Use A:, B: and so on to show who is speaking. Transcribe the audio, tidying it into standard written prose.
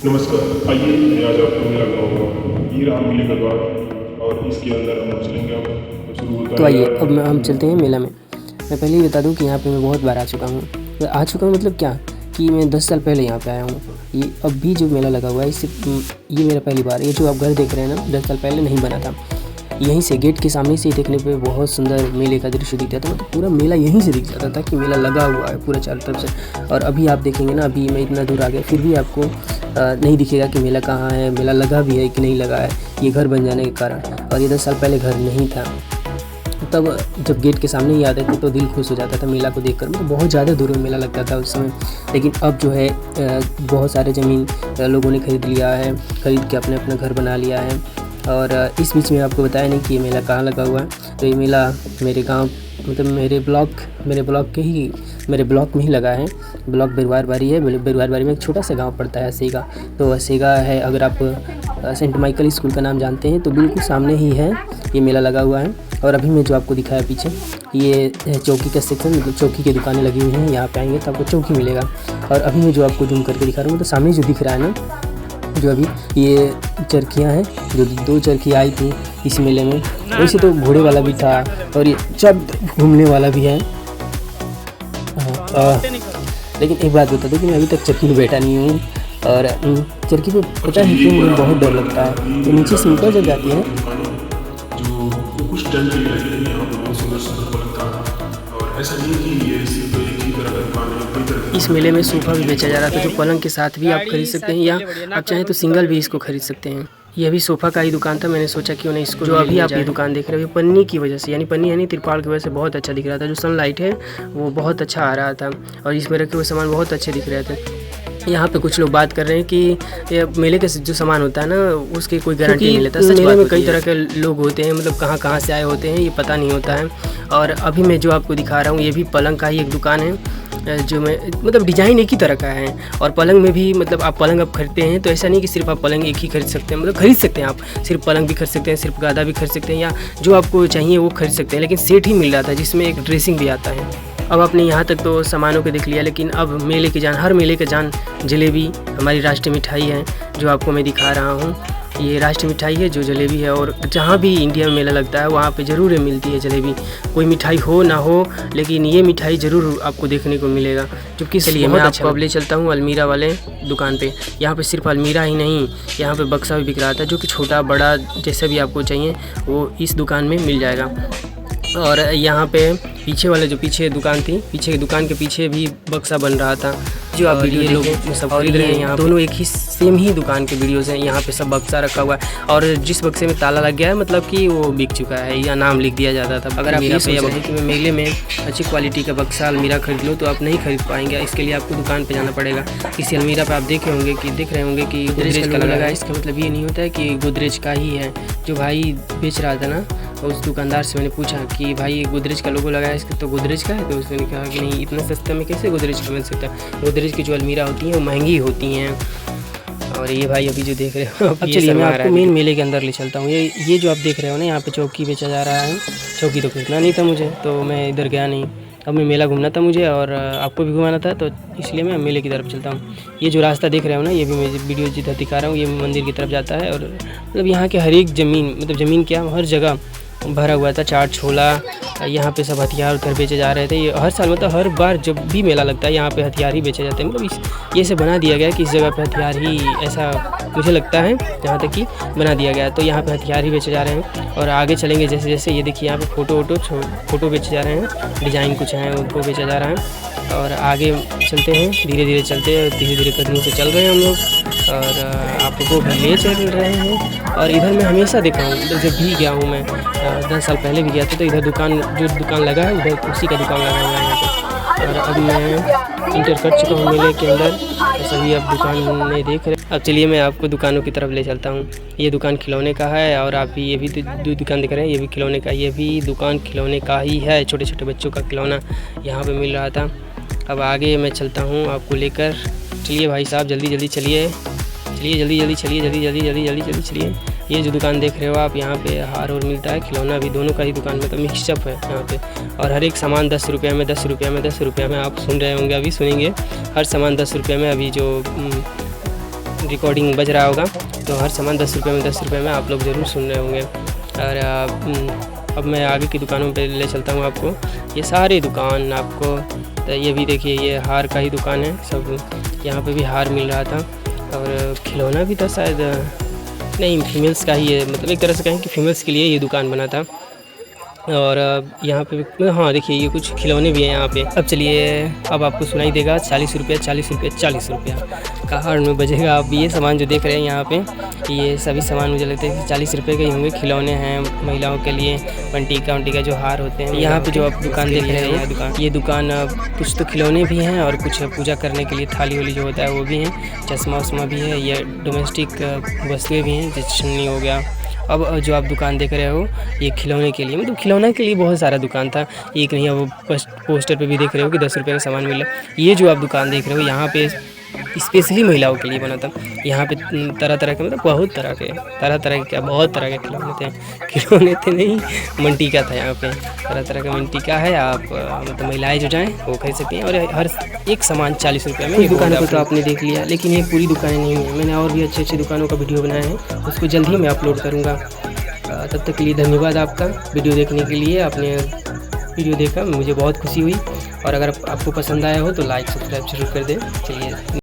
A: नमस्कार। आइए मैं आज आपको मेला घुमाऊंगा। ये रहा मेले का द्वार और इसके अंदर हम चलेंगे। अब शुरू होता
B: तो
A: है
B: आइए
A: यार।
B: अब हम चलते हैं मेला में। मैं पहले ही बता दूं कि यहाँ पे मैं बहुत बार आ चुका हूँ। आ चुका हूँ मतलब क्या कि मैं 10 साल पहले यहाँ पे आया हूँ। ये अब भी जो मेला लगा हुआ है इससे ये मेरा पहली बार है। ये जो आप घर देख रहे हैं ना, 10 साल पहले नहीं बना था। यहीं से गेट के सामने से ही देखने पे बहुत सुंदर मेले का दृश्य दिखता था। मतलब पूरा मेला यहीं से दिख जाता था कि मेला लगा हुआ है पूरा चारों तरफ से। और अभी आप देखेंगे ना, अभी मैं इतना दूर आ गया फिर भी आपको नहीं दिखेगा कि मेला कहाँ है, मेला लगा भी है कि नहीं लगा है, ये घर बन जाने के कारण। और ये 10 साल पहले घर नहीं था। तब जब गेट के सामने ही आते थे तो दिल खुश हो जाता था मेला को देखकर। मतलब बहुत ज़्यादा दूर में मेला लगता था उस समय। लेकिन अब जो है बहुत सारे ज़मीन लोगों ने खरीद लिया है, खरीद के अपने अपना घर बना लिया है। और इस बीच में आपको बताया नहीं कि ये मेला कहाँ लगा हुआ है। तो ये मेला मेरे गांव मतलब मेरे ब्लॉक में ही लगा है। ब्लॉक बिरवारबारी है। बिरवारबारी में एक छोटा सा गांव पड़ता है, असेगा। तो असेगा है, अगर आप सेंट माइकल स्कूल का नाम जानते हैं तो बिल्कुल सामने ही है ये मेला लगा हुआ है। और अभी मैं जो आपको दिखाया पीछे, ये चौकी का सेक्शन, मतलब चौकी की दुकानें लगी हुई हैं। यहाँ पे आएंगे तो आपको चौकी मिलेगा। और अभी मैं जो आपको जूम करके दिखा रहा हूँ, तो सामने जो दिख रहा है ना, जो अभी ये चरखियाँ हैं, जो 2 चरखियाँ आई थी इस मेले में। वैसे तो घोड़े वाला भी था और ये चक्र घूमने वाला भी है। लेकिन एक बात बता दूँ कि मैं अभी तक चरखी में बैठा नहीं हूँ। और चरखी पे पता नहीं क्यों मुझे बहुत डर लगता है। तो नीचे से ऊपर जब जाती है ना,
A: जो कुछ टन के लिए लगी है। यहाँ पे बहुत सुंदर सुंदर पलंग था। और ऐसा नहीं कि ये सिर्फ एक ही तरह का दुकान है, कई तरह
B: इस मेले में सोफ़ा भी बेचा जा रहा था, जो पलंग के साथ भी आप खरीद सकते हैं, या आप चाहें तो सिंगल भी इसको खरीद सकते हैं। ये भी सोफ़ा का ही दुकान था। मैंने सोचा क्यों नहीं इसको, जो अभी आप ये दुकान देख रहे हो, पन्नी की वजह से, यानी पन्नी यानी तिरपाल की वजह से बहुत अच्छा दिख रहा था। जो सनलाइट है वो बहुत अच्छा आ रहा था और इसमें रखे हुए सामान बहुत अच्छे दिख रहे थे। यहाँ पे कुछ लोग बात कर रहे हैं कि ये मेले का जो सामान होता है ना, उसकी कोई गारंटी नहीं लेता। सच मेले में कई तरह के लोग होते हैं, मतलब कहाँ कहाँ से आए होते हैं ये पता नहीं होता है। और अभी मैं जो आपको दिखा रहा हूँ, ये भी पलंग का ही एक दुकान है, जो मैं मतलब डिज़ाइन एक ही तरह का है। और पलंग में भी मतलब आप पलंग अब खरीदते हैं तो ऐसा नहीं कि सिर्फ आप पलंग एक ही खरीद सकते हैं। मतलब खरीद सकते हैं आप, सिर्फ पलंग भी खरीद सकते हैं, सिर्फ गादा भी खरीद सकते हैं, या जो आपको चाहिए वो खरीद सकते हैं। लेकिन सेट ही मिल रहा था जिसमें एक ड्रेसिंग भी आता है। अब आपने यहाँ तक तो सामानों को देख लिया, लेकिन अब मेले की जान, हर मेले की जान जलेबी हमारी राष्ट्रीय मिठाई है, जो आपको मैं दिखा रहा हूँ। ये राष्ट्रीय मिठाई है जो जलेबी है। और जहाँ भी इंडिया में मेला लगता है वहाँ पे ज़रूर मिलती है जलेबी। कोई मिठाई हो ना हो, लेकिन ये मिठाई ज़रूर आपको देखने को मिलेगा। क्योंकि चलिए मैं आपको अब ले चलता हूँ अलमीरा वाले दुकान पे। यहाँ पे सिर्फ अलमीरा ही नहीं, यहाँ पे बक्सा भी बिक रहा था, जो कि छोटा बड़ा जैसा भी आपको चाहिए वो इस दुकान में मिल जाएगा। और यहाँ पे पीछे वाले जो पीछे दुकान थी, पीछे की दुकान के पीछे भी बक्सा बन रहा था, जो आप वीडियो लोग सब खरीद रहे हैं। यहाँ दोनों एक ही सेम ही दुकान के वीडियोज़ हैं। यहाँ पे सब बक्सा रखा हुआ है और जिस बक्से में ताला लग गया है मतलब कि वो बिक चुका है या नाम लिख दिया जाता था। अगर आप ये सोच रहे हैं कि मैं मेले में अच्छी क्वालिटी का बक्सा अलमीरा खरीद लूँ तो आप नहीं खरीद पाएंगे। इसके लिए आपको दुकान पर जाना पड़ेगा। इसी अलमीरा पर आप देख रहे होंगे कि गोदरेज का लगा है। इसका मतलब ये नहीं होता है कि गोदरेज का ही है। जो भाई बेच रहा था ना, उस दुकानदार से मैंने पूछा कि भाई ये गोदरेज का लोगो लगा है, इसका तो गोदरेज का है। तो उसने कहा कि नहीं, इतना सस्ते में कैसे गोदरेज का मिल सकता है। गोदरेज की जो अलमीरा होती हैं वो महंगी होती हैं। और ये भाई अभी जो देख रहे हो, अब चलिए मैं आपको मेन मेले के अंदर ले चलता हूँ। ये जो आप देख रहे हो ना, यहाँ पे चौकी बेचा जा रहा है। चौकी तो खरीदना नहीं था मुझे, तो मैं इधर गया नहीं। अब मैं मेला घूमना था मुझे और आपको भी घुमाना था, तो इसलिए मैं मेले की तरफ चलता हूँ। ये जो रास्ता देख रहे हो ना, ये भी मैं वीडियो जिधर दिखा रहा हूँ, ये मंदिर की तरफ जाता है। और मतलब यहाँ के हर एक ज़मीन, मतलब ज़मीन क्या, हर जगह भरा हुआ था चाट छोला। यहाँ पे सब हथियार उधर बेचे जा रहे थे। ये हर साल मतलब हर बार जब भी मेला लगता है यहाँ पे हथियार ही बेचे जाते हैं। मतलब ये से बना दिया गया कि इस जगह पे हथियार ही, ऐसा मुझे लगता है जहाँ तक कि बना दिया गया है। तो यहाँ पे हथियार ही बेचे जा रहे हैं। और आगे चलेंगे जैसे जैसे, ये देखिए यहाँ पे फ़ोटो बेचे जा रहे हैं, डिज़ाइन कुछ हैं उनको बेचा जा रहा है। और आगे चलते हैं, धीरे धीरे चलते हैं, धीरे धीरे कदमों से चल रहे हैं हम लोग और आपको भी ले चल रहे हैं। और इधर मैं हमेशा देखा हूँ, जब भी गया हूँ मैं 10 साल पहले भी गया था, तो इधर जो दुकान लगा है उधर उसी का दुकान लगा हुआ है यहाँ पे। और अब मैं इंटर कर चुका हूँ मेले के अंदर, तो सभी अब दुकान नहीं देख रहे। अब चलिए मैं आपको दुकानों की तरफ ले चलता हूँ। ये दुकान खिलौने का है और आप ये भी दुकान देख रहे हैं, ये भी खिलौने का, ये भी दुकान खिलौने का ही है। छोटे छोटे बच्चों का खिलौना यहाँ पे मिल रहा था। अब आगे मैं चलता हूँ आपको लेकर। चलिए भाई साहब, जल्दी जल्दी चलिए, जल्दी चलिए। ये जो दुकान देख रहे हो आप, यहाँ पे हार और मिलता है, खिलौना भी, दोनों का ही दुकान मतलब मिक्सअप है यहाँ पे। और हर एक सामान 10 रुपये में, 10 रुपये में, 10 रुपये में। आप सुन रहे होंगे, अभी सुनेंगे, हर सामान 10 रुपये में। अभी जो रिकॉर्डिंग बज रहा होगा, तो हर सामान 10 रुपये में 10 रुपये में आप लोग ज़रूर सुन रहे होंगे। और अब मैं आगे की दुकानों पे ले चलता हूँ आपको। ये सारे दुकान आपको, तो ये भी देखिए ये हार का ही दुकान है सब। यहाँ पे भी हार मिल रहा था और खिलौना भी था शायद, नहीं फीमेल्स का ही है, मतलब एक तरह से कहें कि फीमेल्स के लिए ये दुकान बना था। और यहाँ पे हाँ देखिए ये कुछ खिलौने भी हैं यहाँ पे। अब चलिए अब आपको सुनाई देगा 40 रुपये 40 रुपये 40 रुपया का हॉर्न में बजेगा। अब ये सामान जो देख रहे हैं यहाँ पे, ये सभी सामान मुझे लगता है कि 40 रुपये के ही होंगे। खिलौने हैं महिलाओं के लिए, पंटिका जो हार होते हैं। यहाँ पे जो आप दुकान देख रहे हैं, ये दुकान कुछ तो खिलौने भी हैं और कुछ पूजा करने के लिए थाली वाली जो होता है वो भी हैं। चश्मा वश्मा भी है, ये डोमेस्टिक वस्तुएँ भी हैं, जैसे छन्नी हो गया। अब जो आप दुकान देख रहे हो ये खिलौने के लिए, मतलब खिलौने के लिए बहुत सारा दुकान था। एक नहीं, अब पोस्टर पे भी देख रहे हो कि 10 रुपये का सामान मिल रहा है। ये जो आप दुकान देख रहे हो यहाँ पे स्पेशली महिलाओं के लिए बना था। यहाँ पे तरह तरह के, मतलब बहुत तरह के क्या बहुत तरह के खिलौने थे नहीं, मंटिका था यहाँ पे। तरह तरह का मंटिका है। आप मतलब महिलाएं जो जाएँ वो खरीद सकती हैं। और हर एक सामान 40 रुपये में। इस दुकान को तो आपने देख लिया, लेकिन ये पूरी दुकानें नहीं है। मैंने और भी अच्छी अच्छी दुकानों का वीडियो बनाया है, उसको जल्द ही मैं अपलोड करूँगा। तब तक के लिए धन्यवाद आपका वीडियो देखने के लिए। आपने वीडियो देखा, मुझे बहुत खुशी हुई। और अगर आपको पसंद आया हो तो लाइक सब्सक्राइब जरूर कर दें। चलिए।